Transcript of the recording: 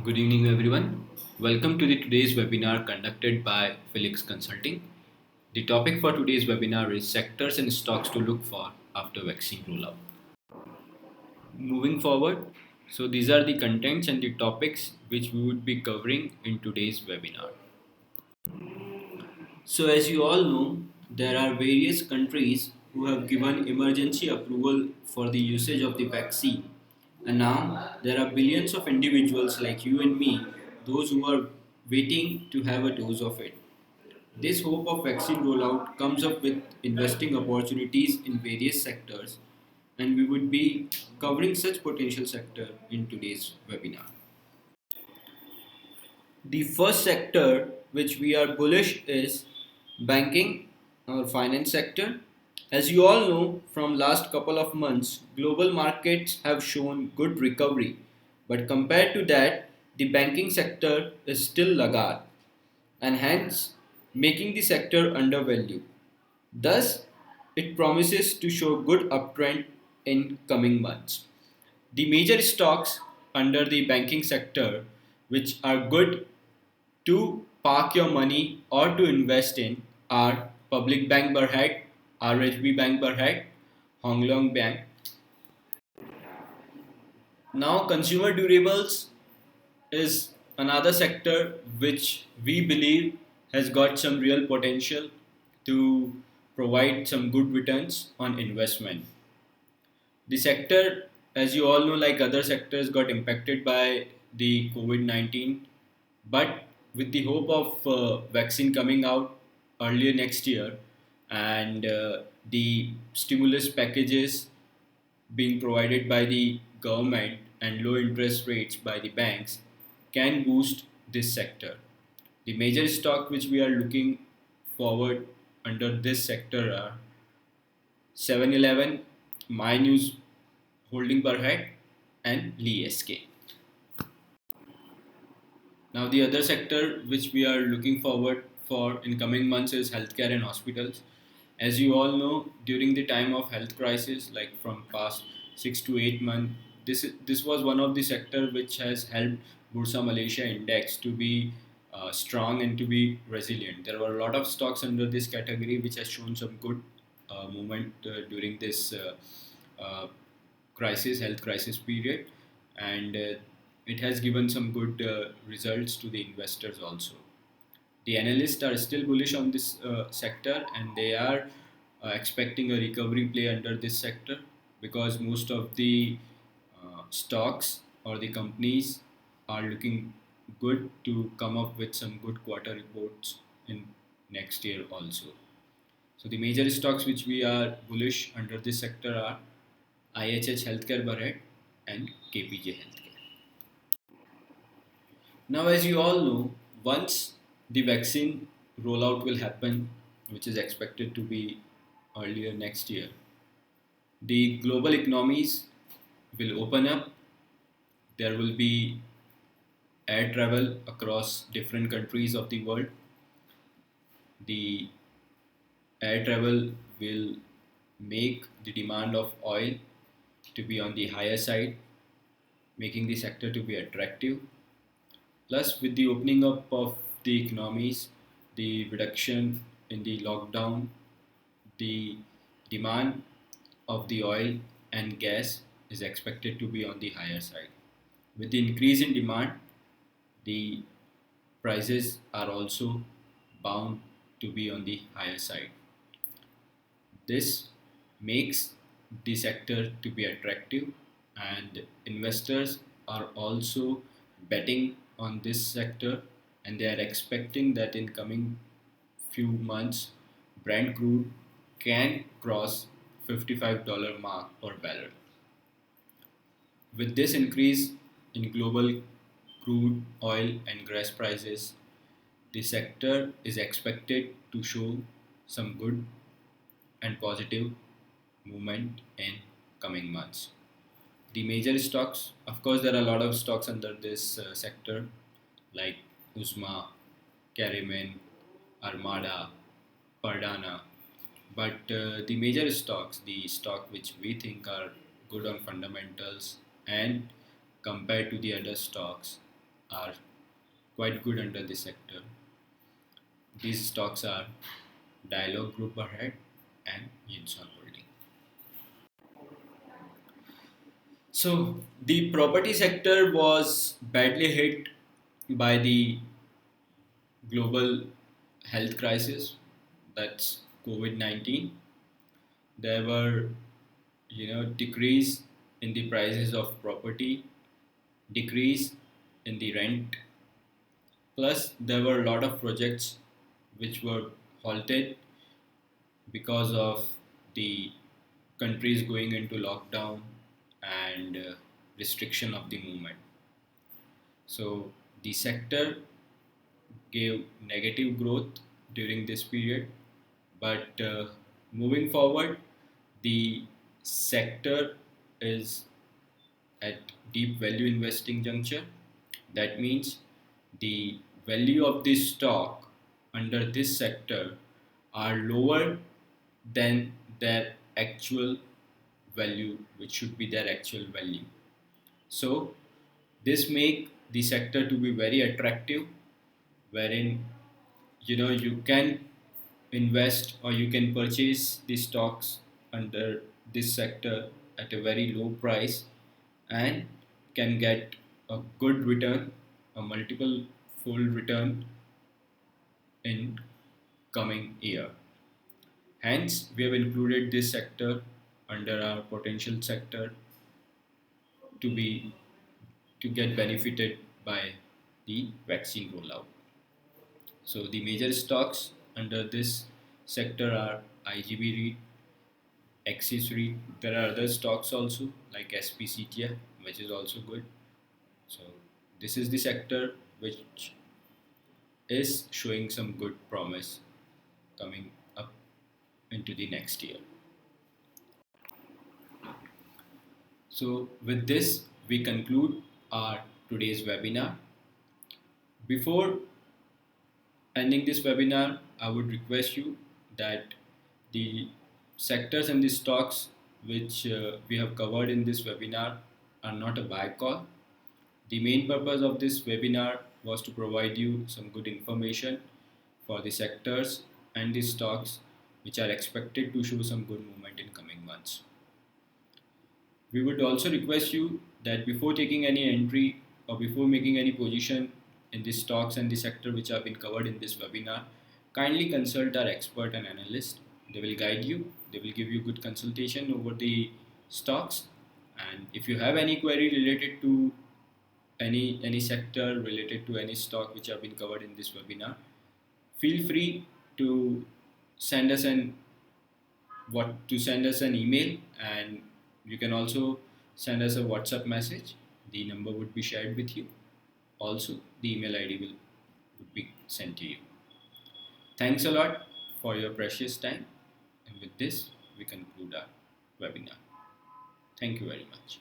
Good evening, everyone. Welcome to the today's webinar conducted by Felix Consulting. The topic for today's webinar is sectors and stocks to look for after vaccine rollout. Moving forward, so these are the contents and the topics which we would be covering in today's webinar. So, as you all know, there are various countries who have given emergency approval for the usage of the vaccine. And now there are billions of individuals like you and me, those who are waiting to have a dose of it. This hope of vaccine rollout comes up with investing opportunities in various sectors, and we would be covering such potential sector in today's webinar. The first sector which we are bullish is banking or finance sector. As you all know, from last couple of months, global markets have shown good recovery, but compared to that, the banking sector is still laggard and hence making the sector undervalued. Thus, it promises to show good uptrend in coming months. The major stocks under the banking sector which are good to park your money or to invest in are Public Bank Berhad, RHB Bank Berhad, Hong Leong Bank. Now, consumer durables is another sector which we believe has got some real potential to provide some good returns on investment. The sector, as you all know, like other sectors, got impacted by the COVID 19, but with the hope of vaccine coming out earlier next year and the stimulus packages being provided by the government and low interest rates by the banks can boost this sector. The major stock which we are looking forward under this sector are 7-Eleven, My News Holding Berhad, and Lee SK. Now, the other sector which we are looking forward for in coming months is healthcare and hospitals. As you all know, during the time of health crisis, like from past 6 to 8 months, this was one of the sector which has helped Bursa Malaysia Index to be strong and to be resilient. There were a lot of stocks under this category which has shown some good movement during this health crisis period, and it has given some good results to the investors also. The analysts are still bullish on this sector and they are expecting a recovery play under this sector because most of the stocks or the companies are looking good to come up with some good quarter reports in next year also. So the major stocks which we are bullish under this sector are IHH Healthcare Bharat and KPJ Healthcare. Now, as you all know, once the vaccine rollout will happen, which is expected to be earlier next year, the global economies will open up. There will be air travel across different countries of the world. The air travel will make the demand of oil to be on the higher side, making the sector to be attractive. Plus, with the opening up of the economies, the reduction in the lockdown, the demand of the oil and gas is expected to be on the higher side. With the increase in demand, the prices are also bound to be on the higher side. This makes the sector to be attractive, and investors are also betting on this sector, and they are expecting that in coming few months Brent crude can cross $55 mark per barrel. With this increase in global crude oil and gas prices, the sector is expected to show some good and positive movement in coming months. The major stocks, of course, there are a lot of stocks under this sector like Usma, Karimin, Armada, Pardana. But the major stocks, the stock which we think are good on fundamentals and compared to the other stocks, are quite good under this sector. These stocks are Dialog Group Ahead and Yinson Holding. So the property sector was badly hit by the global health crisis, that's COVID-19. There were, decrease in the prices of property, decrease in the rent. Plus, there were a lot of projects which were halted because of the countries going into lockdown and restriction of the movement. So the sector gave negative growth during this period, but moving forward, the sector is at deep value investing juncture. That means the value of this stock under this sector are lower than their actual value, which should be their actual value. So this make the sector to be very attractive, wherein you can invest or you can purchase the stocks under this sector at a very low price and can get a good return, a multiple fold return in coming year. Hence, we have included this sector under our potential sector to be to get benefited by the vaccine rollout. So the major stocks under this sector are IGB REIT, Axis REIT. There are other stocks also like SPCTIA, which is also good. So this is the sector which is showing some good promise coming up into the next year. So with this, we conclude our today's webinar. Before ending this webinar, I would request you that the sectors and the stocks which we have covered in this webinar are not a buy call. The main purpose of this webinar was to provide you some good information for the sectors and the stocks which are expected to show some good movement in coming months. We would also request you that before taking any entry or before making any position in the stocks and the sector which have been covered in this webinar, kindly consult our expert and analyst. They will guide you, they will give you good consultation over the stocks. And if you have any query related to any sector, related to any stock which have been covered in this webinar, feel free to send us an email, and you can also send us a WhatsApp message. The number would be shared with you. Also, the email ID would be sent to you. Thanks a lot for your precious time. And with this, we conclude our webinar. Thank you very much.